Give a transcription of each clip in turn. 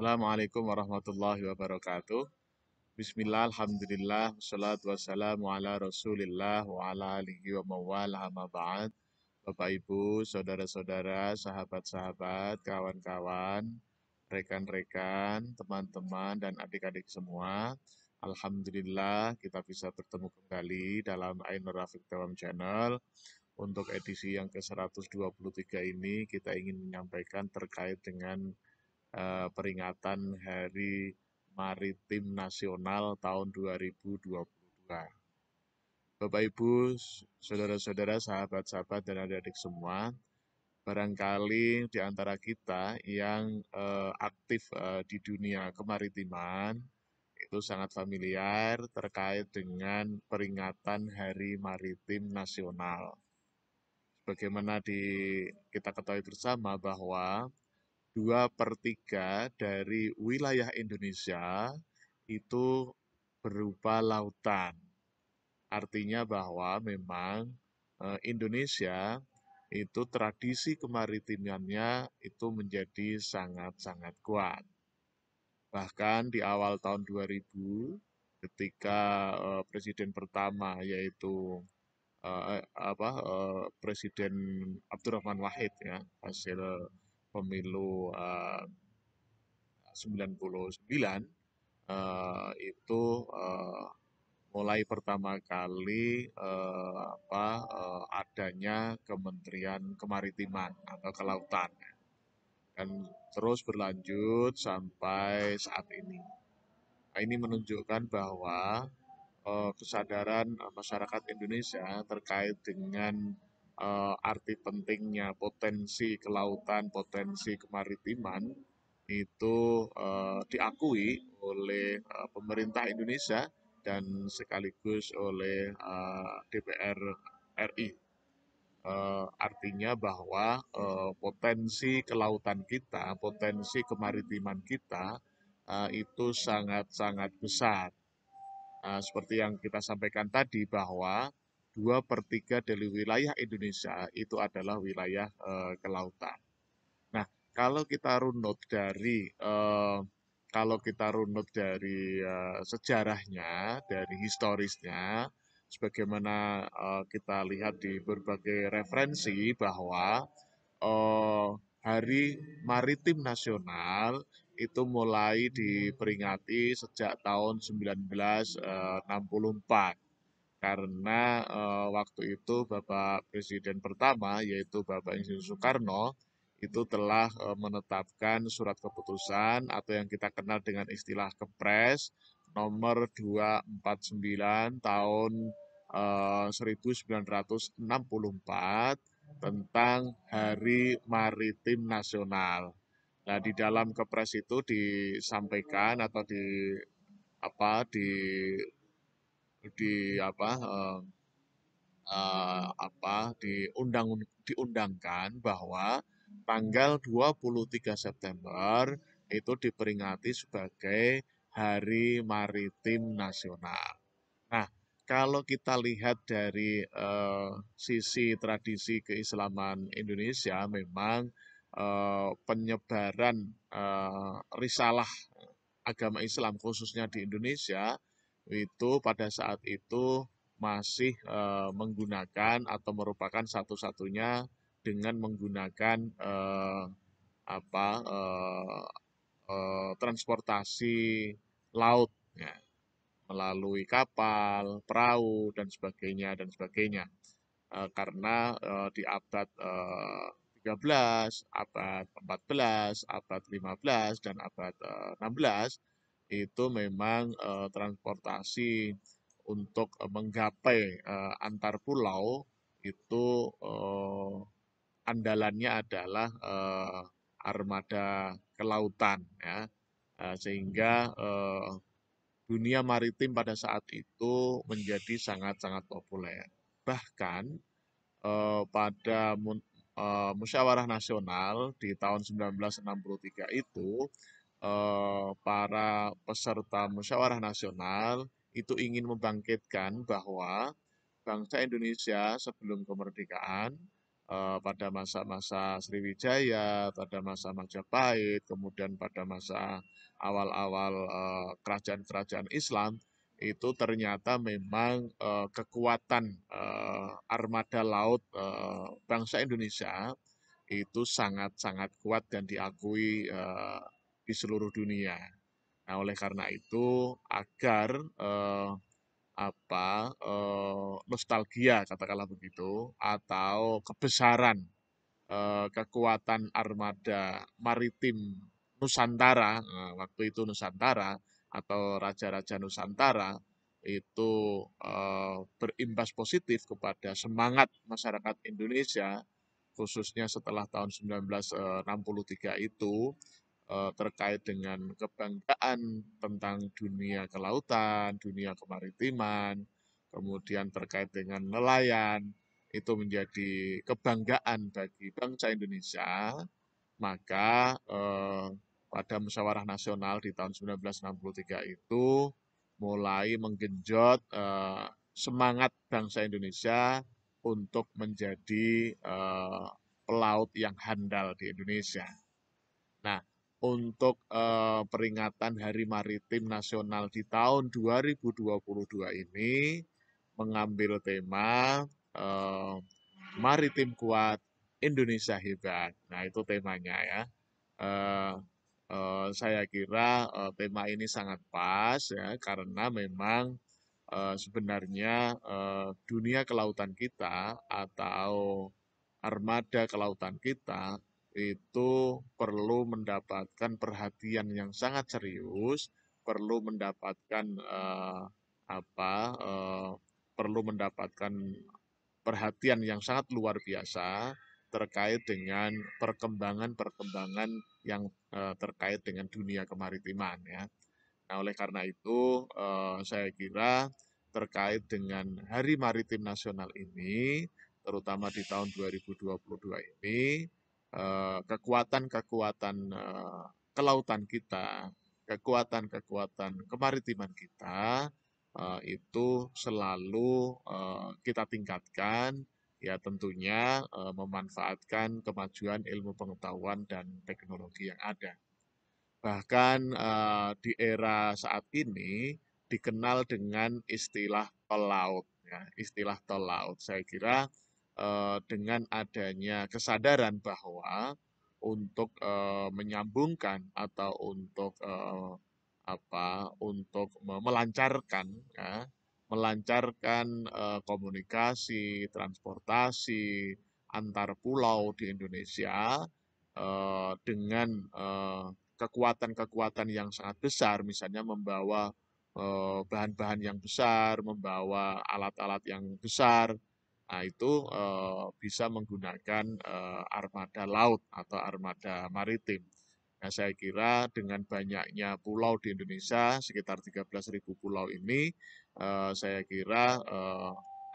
Assalamualaikum warahmatullahi wabarakatuh. Bismillah, alhamdulillah, wassalatu wassalamu ala rasulillah wa ala alihi wa mawala amma ba'd. Bapak Ibu, saudara-saudara, sahabat-sahabat, kawan-kawan, rekan-rekan, teman-teman, dan adik-adik semua. Alhamdulillah kita bisa bertemu kembali dalam Ainur Rafiq Dawam Channel. Untuk edisi yang ke-123 ini kita ingin menyampaikan terkait dengan peringatan Hari Maritim Nasional tahun 2022. Bapak Ibu, saudara-saudara, sahabat-sahabat, dan adik-adik semua, barangkali di antara kita yang aktif di dunia kemaritiman itu sangat familiar terkait dengan peringatan Hari Maritim Nasional. Bagaimana kita ketahui bersama bahwa 2/3 dari wilayah Indonesia itu berupa lautan. Artinya bahwa memang Indonesia itu tradisi kemaritimannya itu menjadi sangat-sangat kuat. Bahkan di awal tahun 2000 ketika presiden pertama yaitu Presiden Abdurrahman Wahid ya, hasil pemilu 99 itu mulai pertama kali adanya Kementerian Kemaritiman atau Kelautan dan terus berlanjut sampai saat ini. Nah, ini menunjukkan bahwa kesadaran masyarakat Indonesia terkait dengan arti pentingnya potensi kelautan, potensi kemaritiman itu diakui oleh pemerintah Indonesia dan sekaligus oleh DPR RI. Artinya bahwa potensi kelautan kita, potensi kemaritiman kita itu sangat-sangat besar. Seperti yang kita sampaikan tadi bahwa 2/3 dari wilayah Indonesia itu adalah wilayah kelautan. Nah, kalau kita runut dari sejarahnya, dari historisnya, sebagaimana kita lihat di berbagai referensi bahwa eh, Hari Maritim Nasional itu mulai diperingati sejak tahun 1964 karena waktu itu Bapak Presiden pertama yaitu Bapak Insinyur Soekarno itu telah menetapkan surat keputusan atau yang kita kenal dengan istilah Kepres nomor 249 tahun 1964 tentang Hari Maritim Nasional. Nah, di dalam Kepres itu disampaikan atau di apa diundangkan bahwa tanggal 23 September itu diperingati sebagai Hari Maritim Nasional. Nah, kalau kita lihat dari sisi tradisi keislaman Indonesia, memang penyebaran risalah agama Islam khususnya di Indonesia itu pada saat itu masih menggunakan atau merupakan satu-satunya dengan menggunakan apa eh, transportasi laut ya, melalui kapal, perahu dan sebagainya. Karena di abad 13, abad 14, abad 15 dan abad 16 itu memang transportasi untuk menggapai antar pulau itu andalannya adalah armada kelautan ya. Sehingga dunia maritim pada saat itu menjadi sangat-sangat populer. Bahkan pada Musyawarah Nasional di tahun 1963 itu para peserta Musyawarah Nasional itu ingin membangkitkan bahwa bangsa Indonesia sebelum kemerdekaan pada masa-masa Sriwijaya, pada masa Majapahit, kemudian pada masa awal-awal kerajaan-kerajaan Islam, itu ternyata memang kekuatan armada laut bangsa Indonesia itu sangat-sangat kuat dan diakui di seluruh dunia. Nah, oleh karena itu, agar nostalgia katakanlah begitu atau kebesaran kekuatan armada maritim Nusantara, waktu itu Nusantara atau raja-raja Nusantara itu berimbas positif kepada semangat masyarakat Indonesia, khususnya setelah tahun 1963 itu, terkait dengan kebanggaan tentang dunia kelautan, dunia kemaritiman, kemudian terkait dengan nelayan, itu menjadi kebanggaan bagi bangsa Indonesia, maka pada musyawarah nasional di tahun 1963 itu mulai menggenjot semangat bangsa Indonesia untuk menjadi pelaut yang handal di Indonesia. Nah, untuk peringatan Hari Maritim Nasional di tahun 2022 ini mengambil tema eh, Maritim Kuat, Indonesia Hebat. Nah, itu temanya ya. Eh, saya kira tema ini sangat pas ya, karena memang sebenarnya dunia kelautan kita atau armada kelautan kita itu perlu mendapatkan perhatian yang sangat serius, perlu mendapatkan apa, eh, perlu mendapatkan perhatian yang sangat luar biasa terkait dengan perkembangan-perkembangan yang terkait dengan dunia kemaritiman ya. Nah, oleh karena itu saya kira terkait dengan Hari Maritim Nasional ini, terutama di tahun 2022 ini, kekuatan-kekuatan kelautan kita, kekuatan-kekuatan kemaritiman kita itu selalu kita tingkatkan, ya tentunya memanfaatkan kemajuan ilmu pengetahuan dan teknologi yang ada. Bahkan di era saat ini dikenal dengan istilah tol laut. Ya, istilah tol laut. Saya kira dengan adanya kesadaran bahwa untuk menyambungkan atau untuk melancarkan ya, melancarkan komunikasi, transportasi antar pulau di Indonesia dengan kekuatan-kekuatan yang sangat besar, misalnya membawa bahan-bahan yang besar, membawa alat-alat yang besar. Nah, itu bisa menggunakan armada laut atau armada maritim. Nah, saya kira dengan banyaknya pulau di Indonesia, sekitar 13.000 pulau ini, saya kira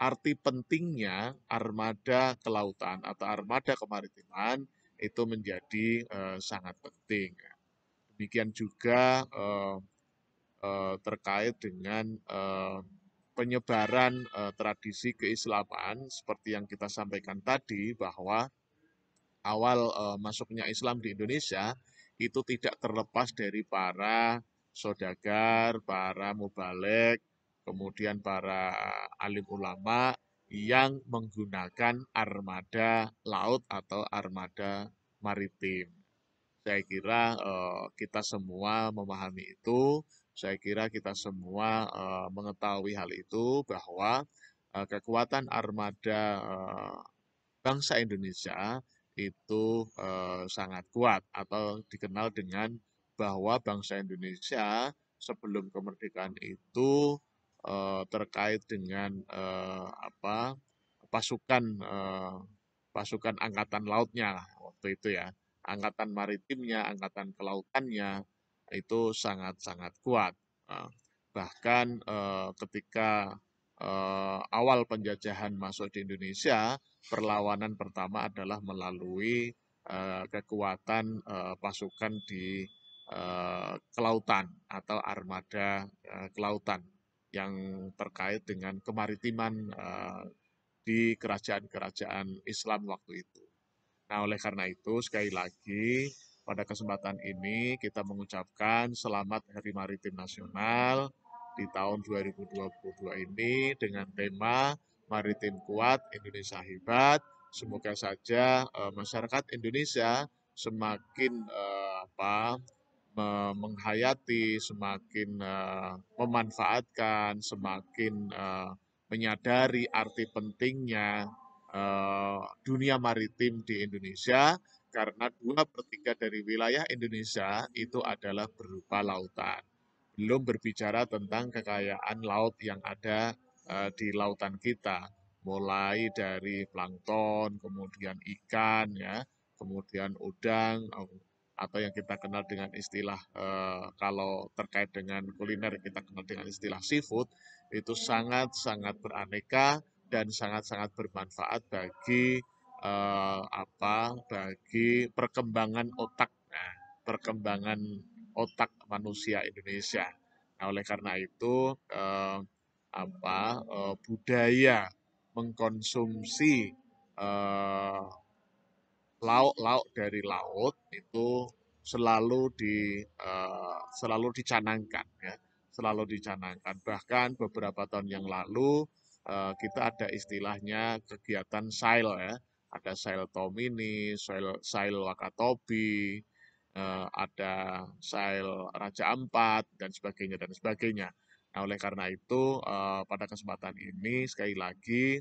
arti pentingnya armada kelautan atau armada kemaritiman itu menjadi sangat penting. Demikian juga terkait dengan penyebaran tradisi keislaman seperti yang kita sampaikan tadi bahwa awal masuknya Islam di Indonesia itu tidak terlepas dari para saudagar, para mubalek, kemudian para alim ulama yang menggunakan armada laut atau armada maritim. Saya kira kita semua memahami itu, saya kira kita semua mengetahui hal itu bahwa kekuatan armada bangsa Indonesia itu sangat kuat atau dikenal dengan bahwa bangsa Indonesia sebelum kemerdekaan itu terkait dengan pasukan pasukan angkatan lautnya waktu itu ya, angkatan maritimnya, angkatan kelautannya itu sangat-sangat kuat. Eh, Bahkan ketika awal penjajahan masuk di Indonesia, perlawanan pertama adalah melalui kekuatan pasukan di kelautan atau armada kelautan yang terkait dengan kemaritiman di kerajaan-kerajaan Islam waktu itu. Nah, oleh karena itu, sekali lagi, pada kesempatan ini kita mengucapkan selamat Hari Maritim Nasional di tahun 2022 ini dengan tema Maritim Kuat, Indonesia Hebat. Semoga saja masyarakat Indonesia semakin menghayati, semakin memanfaatkan, semakin menyadari arti pentingnya dunia maritim di Indonesia karena 2/3 dari wilayah Indonesia itu adalah berupa lautan. Belum berbicara tentang kekayaan laut yang ada di lautan kita, mulai dari plankton, kemudian ikan, ya, kemudian udang, atau yang kita kenal dengan istilah kalau terkait dengan kuliner kita kenal dengan istilah seafood, itu sangat-sangat beraneka dan sangat-sangat bermanfaat bagi bagi perkembangan otak, nah, perkembangan otak manusia Indonesia. Nah, oleh karena itu budaya mengkonsumsi eh, lauk-lauk dari laut itu selalu dicanangkan, ya, selalu dicanangkan. Bahkan beberapa tahun yang lalu kita ada istilahnya kegiatan sail, ya, ada sail Tomini, sail Wakatobi, ada sail Raja Ampat dan sebagainya dan sebagainya. Nah, oleh karena itu pada kesempatan ini sekali lagi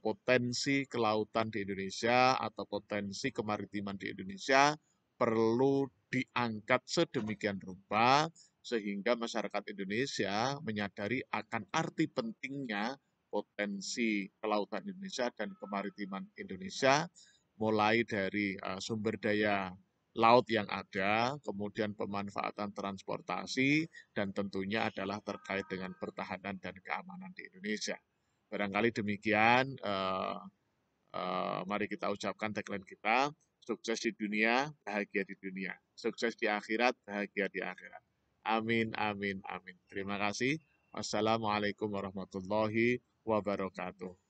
potensi kelautan di Indonesia atau potensi kemaritiman di Indonesia perlu diangkat sedemikian rupa sehingga masyarakat Indonesia menyadari akan arti pentingnya potensi kelautan Indonesia dan kemaritiman Indonesia, mulai dari sumber daya laut yang ada, kemudian pemanfaatan transportasi, dan tentunya adalah terkait dengan pertahanan dan keamanan di Indonesia. Barangkali demikian, mari kita ucapkan tagline kita, sukses di dunia, bahagia di dunia. Sukses di akhirat, bahagia di akhirat. Amin, amin, amin. Terima kasih. Wassalamualaikum warahmatullahi wabarakatuh.